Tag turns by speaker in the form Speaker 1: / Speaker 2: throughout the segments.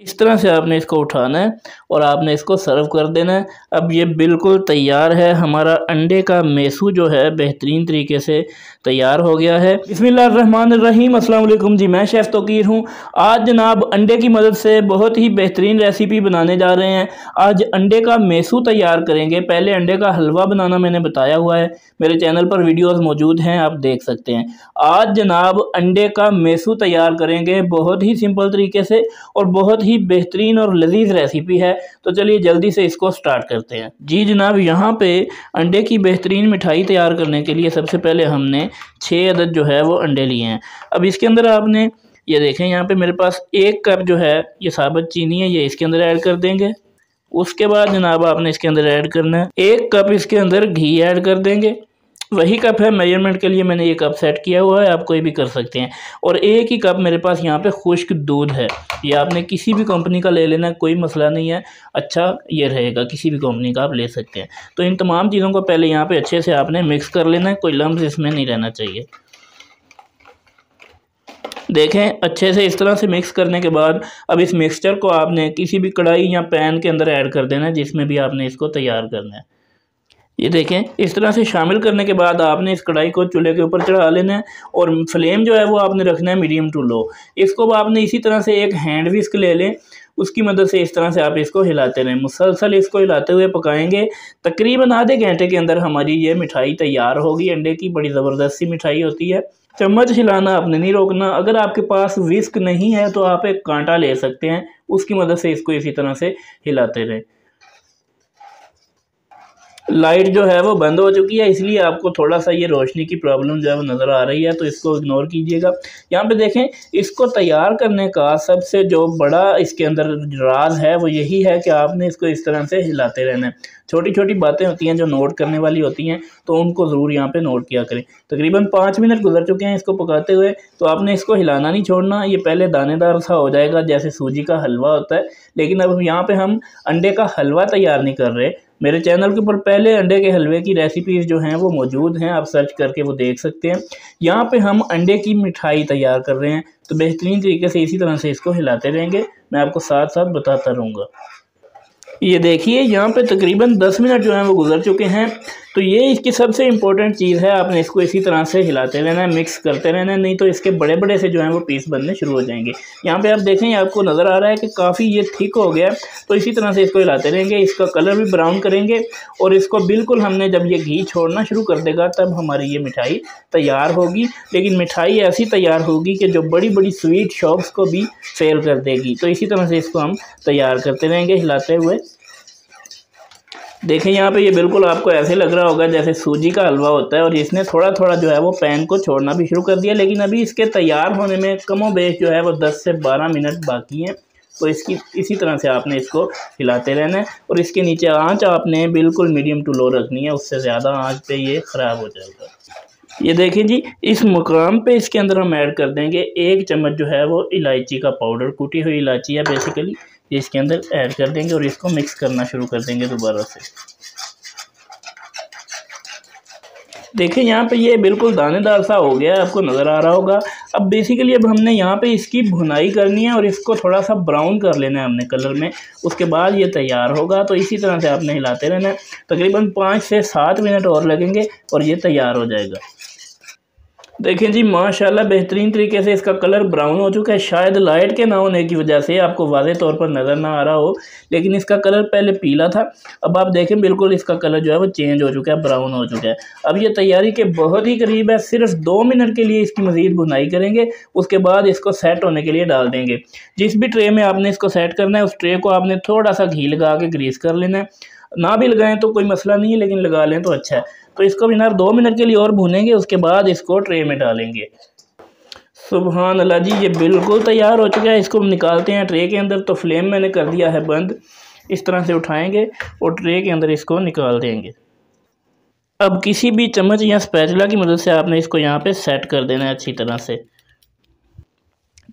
Speaker 1: इस तरह से आपने इसको उठाना है और आपने इसको सर्व कर देना है। अब ये बिल्कुल तैयार है, हमारा अंडे का मेसू जो है बेहतरीन तरीके से तैयार हो गया है। बिस्मिल्लाहिर्रहमानिर्रहीम, अस्सलाम वालेकुम जी, मैं शेफ़ तौकीर हूँ। आज जनाब अंडे की मदद से बहुत ही बेहतरीन रेसिपी बनाने जा रहे हैं। आज अंडे का मेसू तैयार करेंगे। पहले अंडे का हलवा बनाना मैंने बताया हुआ है, मेरे चैनल पर वीडियोज़ मौजूद हैं, आप देख सकते हैं। आज जनाब अंडे का मेसू तैयार करेंगे बहुत ही सिंपल तरीके से और बहुत ही बेहतरीन और लजीज रेसिपी है। तो चलिए जल्दी से इसको स्टार्ट करते हैं। जी जनाब, यहाँ पे अंडे की बेहतरीन मिठाई तैयार करने के लिए सबसे पहले हमने 6 अदद जो है वो अंडे लिए हैं। अब इसके अंदर आपने ये देखें, यहाँ पे मेरे पास 1 कप जो है ये साबुत चीनी है, ये इसके अंदर ऐड कर देंगे। उसके बाद जनाब आपने इसके अंदर ऐड करना है 1 कप इसके अंदर घी ऐड कर देंगे। वही कप है, मेजरमेंट के लिए मैंने ये कप सेट किया हुआ है, आप कोई भी कर सकते हैं। और 1 ही कप मेरे पास यहाँ पे खुश्क दूध है, ये आपने किसी भी कंपनी का ले लेना, कोई मसला नहीं है, अच्छा ये रहेगा, किसी भी कंपनी का आप ले सकते हैं। तो इन तमाम चीज़ों को पहले यहाँ पे अच्छे से आपने मिक्स कर लेना है, कोई लम्स इसमें नहीं रहना चाहिए। देखें अच्छे से इस तरह से मिक्स करने के बाद अब इस मिक्सचर को आपने किसी भी कढ़ाई या पैन के अंदर ऐड कर देना है, जिसमें भी आपने इसको तैयार करना है। ये देखें इस तरह से शामिल करने के बाद आपने इस कढ़ाई को चूल्हे के ऊपर चढ़ा लेना है और फ्लेम जो है वो आपने रखना है मीडियम टू लो। इसको आपने इसी तरह से एक हैंड विस्क ले लें, उसकी मदद से इस तरह से आप इसको हिलाते रहें, मुसलसल इसको हिलाते हुए पकाएंगे। तकरीबन आधे घंटे के अंदर हमारी ये मिठाई तैयार होगी। अंडे की बड़ी ज़बरदस्त सी मिठाई होती है। चम्मच हिलाना आपने नहीं रोकना। अगर आपके पास विस्क नहीं है तो आप एक कांटा ले सकते हैं, उसकी मदद से इसको इसी तरह से हिलाते रहें। लाइट जो है वो बंद हो चुकी है, इसलिए आपको थोड़ा सा ये रोशनी की प्रॉब्लम जो है वो नज़र आ रही है, तो इसको इग्नोर कीजिएगा। यहाँ पे देखें, इसको तैयार करने का सबसे जो बड़ा इसके अंदर राज है वो यही है कि आपने इसको इस तरह से हिलाते रहना है। छोटी छोटी बातें होती हैं जो नोट करने वाली होती हैं, तो उनको ज़रूर यहाँ पे नोट किया करें। तकरीबन 5 मिनट गुजर चुके हैं इसको पकाते हुए, तो आपने इसको हिलाना नहीं छोड़ना। ये पहले दानेदार सा हो जाएगा जैसे सूजी का हलवा होता है, लेकिन अब यहाँ पे हम अंडे का हलवा तैयार नहीं कर रहे। मेरे चैनल के ऊपर पहले अंडे के हलवे की रेसिपीज़ जो हैं वो मौजूद हैं, आप सर्च करके वो देख सकते हैं। यहाँ पे हम अंडे की मिठाई तैयार कर रहे हैं, तो बेहतरीन तरीके से इसी तरह से इसको हिलाते रहेंगे, मैं आपको साथ साथ बताता रहूँगा। ये देखिए यहाँ पे तकरीबन 10 मिनट जो हैं वो गुजर चुके हैं। तो ये इसकी सबसे इम्पोर्टेंट चीज़ है, आपने इसको इसी तरह से हिलाते रहना है, मिक्स करते रहना है, नहीं तो इसके बड़े बड़े से जो हैं वो पीस बनने शुरू हो जाएंगे। यहाँ पे आप देखें, आपको नज़र आ रहा है कि काफ़ी ये थिक हो गया, तो इसी तरह से इसको हिलाते रहेंगे। इसका कलर भी ब्राउन करेंगे और इसको बिल्कुल हमने जब ये घी छोड़ना शुरू कर देगा तब हमारी ये मिठाई तैयार होगी। लेकिन मिठाई ऐसी तैयार होगी कि जो बड़ी बड़ी स्वीट शॉप्स को भी फेल कर देगी। तो इसी तरह से इसको हम तैयार करते रहेंगे हिलाते हुए। देखें यहाँ पे ये बिल्कुल आपको ऐसे लग रहा होगा जैसे सूजी का हलवा होता है, और इसने थोड़ा थोड़ा जो है वो पैन को छोड़ना भी शुरू कर दिया। लेकिन अभी इसके तैयार होने में कमो बेश जो है वो 10 से 12 मिनट बाकी हैं। तो इसी तरह से आपने इसको हिलाते रहना है और इसके नीचे आंच आपने बिल्कुल मीडियम टू लो रखनी है, उससे ज़्यादा आंच पे ये ख़राब हो जाएगा। ये देखें जी, इस मुकाम पे इसके अंदर हम ऐड कर देंगे 1 चम्मच जो है वो इलायची का पाउडर, कूटी हुई इलायची है बेसिकली, ये इसके अंदर ऐड कर देंगे और इसको मिक्स करना शुरू कर देंगे दोबारा से। देखिए यहाँ पे ये बिल्कुल दानेदार सा हो गया है, आपको नज़र आ रहा होगा। अब बेसिकली अब हमने यहाँ पे इसकी भुनाई करनी है और इसको थोड़ा सा ब्राउन कर लेना है हमने कलर में, उसके बाद ये तैयार होगा। तो इसी तरह से आपने हिलाते रहना है, तकरीबन 5 से 7 मिनट और लगेंगे और ये तैयार हो जाएगा। देखें जी माशाल्लाह बेहतरीन तरीके से इसका कलर ब्राउन हो चुका है। शायद लाइट के ना होने की वजह से आपको वाज़े तौर पर नज़र ना आ रहा हो, लेकिन इसका कलर पहले पीला था, अब आप देखें बिल्कुल इसका कलर जो है वो चेंज हो चुका है, ब्राउन हो चुका है। अब ये तैयारी के बहुत ही करीब है, सिर्फ 2 मिनट के लिए इसकी मज़ीद भुनाई करेंगे, उसके बाद इसको सेट होने के लिए डाल देंगे। जिस भी ट्रे में आपने इसको सेट करना है उस ट्रे को आपने थोड़ा सा घी लगा के ग्रीस कर लेना है। ना भी लगाएं तो कोई मसला नहीं है, लेकिन लगा लें तो अच्छा है। तो इसको भी ना 2 मिनट के लिए और भूनेंगे, उसके बाद इसको ट्रे में डालेंगे। सुभान अल्लाह जी, ये बिल्कुल तैयार हो चुका है। इसको निकालते हैं ट्रे के अंदर। तो फ्लेम मैंने कर दिया है बंद, इस तरह से उठाएंगे और ट्रे के अंदर इसको निकाल देंगे। अब किसी भी चम्मच या स्पैचुला की मदद से आपने इसको यहाँ पे सेट कर देना है अच्छी तरह से।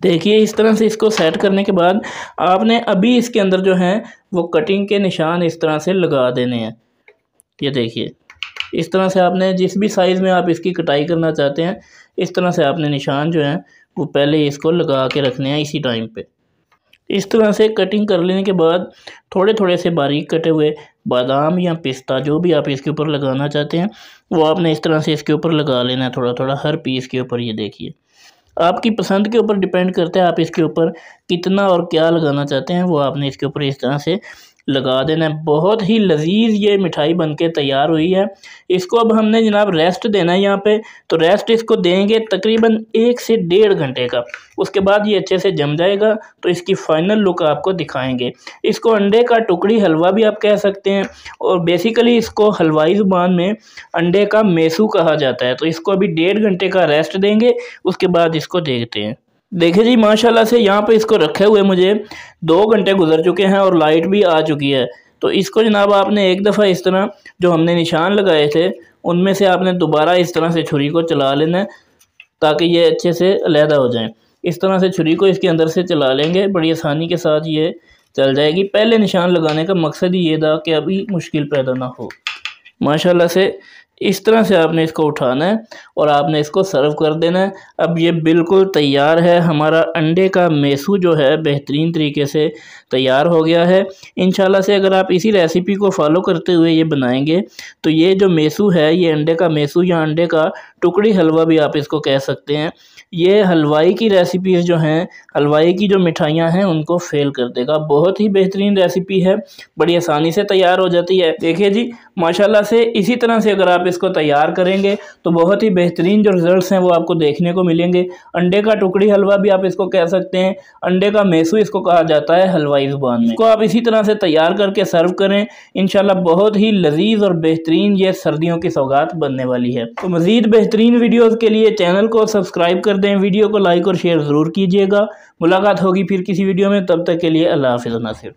Speaker 1: देखिए इस तरह से इसको सेट करने के बाद आपने अभी इसके अंदर जो है वो कटिंग के निशान इस तरह से लगा देने हैं। ये देखिए इस तरह से आपने जिस भी साइज़ में आप इसकी कटाई करना चाहते हैं, इस तरह से आपने निशान जो हैं वो पहले इसको लगा के रखने हैं इसी टाइम पे। इस तरह से कटिंग कर लेने के बाद थोड़े थोड़े से बारीक कटे हुए बादाम या पिस्ता जो भी आप इसके ऊपर लगाना चाहते हैं वो आपने इस तरह से इसके ऊपर लगा लेना है, थोड़ा थोड़ा हर पीस के ऊपर। ये देखिए आपकी पसंद के ऊपर डिपेंड करता है आप इसके ऊपर कितना और क्या लगाना चाहते हैं, वो आपने इसके ऊपर इस तरह से लगा देना है। बहुत ही लजीज ये मिठाई बनके तैयार हुई है। इसको अब हमने जनाब रेस्ट देना है यहाँ पे, तो रेस्ट इसको देंगे तकरीबन 1 से 1.5 घंटे का। उसके बाद ये अच्छे से जम जाएगा तो इसकी फ़ाइनल लुक आपको दिखाएंगे। इसको अंडे का टुकड़ी हलवा भी आप कह सकते हैं, और बेसिकली इसको हलवाई ज़ुबान में अंडे का मेसू कहा जाता है। तो इसको अभी 1.5 घंटे का रेस्ट देंगे, उसके बाद इसको देखते हैं। देखिए जी माशाल्लाह से यहाँ पे इसको रखे हुए मुझे 2 घंटे गुजर चुके हैं और लाइट भी आ चुकी है। तो इसको जनाब आपने एक दफ़ा इस तरह जो हमने निशान लगाए थे उनमें से आपने दोबारा इस तरह से छुरी को चला लेना है ताकि ये अच्छे से अलहदा हो जाए। इस तरह से छुरी को इसके अंदर से चला लेंगे, बड़ी आसानी के साथ ये चल जाएगी। पहले निशान लगाने का मकसद ही ये था कि अभी मुश्किल पैदा ना हो। माशाल्लाह से इस तरह से आपने इसको उठाना है और आपने इसको सर्व कर देना है। अब ये बिल्कुल तैयार है, हमारा अंडे का मेसू जो है बेहतरीन तरीके से तैयार हो गया है। इंशाल्लाह से अगर आप इसी रेसिपी को फॉलो करते हुए ये बनाएंगे तो ये जो मेसू है, ये अंडे का मेसू या अंडे का टुकड़ी हलवा भी आप इसको कह सकते हैं, ये हलवाई की रेसिपीज़ जो हैं, हलवाई की जो मिठाइयाँ हैं उनको फेल कर देगा। बहुत ही बेहतरीन रेसिपी है, बड़ी आसानी से तैयार हो जाती है। देखिए जी माशाल्लाह से इसी तरह से अगर आप इसको तैयार करेंगे तो बहुत ही बेहतरीन जो रिजल्ट्स हैं वो आपको देखने को मिलेंगे। अंडे का टुकड़ी हलवा भी आप इसको कह सकते हैं, अंडे का मेसू इसको कहा जाता है हलवाई ज़ुबान में। इसको आप इसी तरह से तैयार करके सर्व करें, इंशाल्लाह बहुत ही लजीज और बेहतरीन ये सर्दियों की सौगात बनने वाली है। तो मज़ीद बेहतरीन वीडियोज़ के लिए चैनल को सब्सक्राइब कर दें, वीडियो को लाइक और शेयर ज़रूर कीजिएगा। मुलाकात होगी फिर किसी वीडियो में, तब तक के लिए अल्लाह हाफ़िज़। नासिर।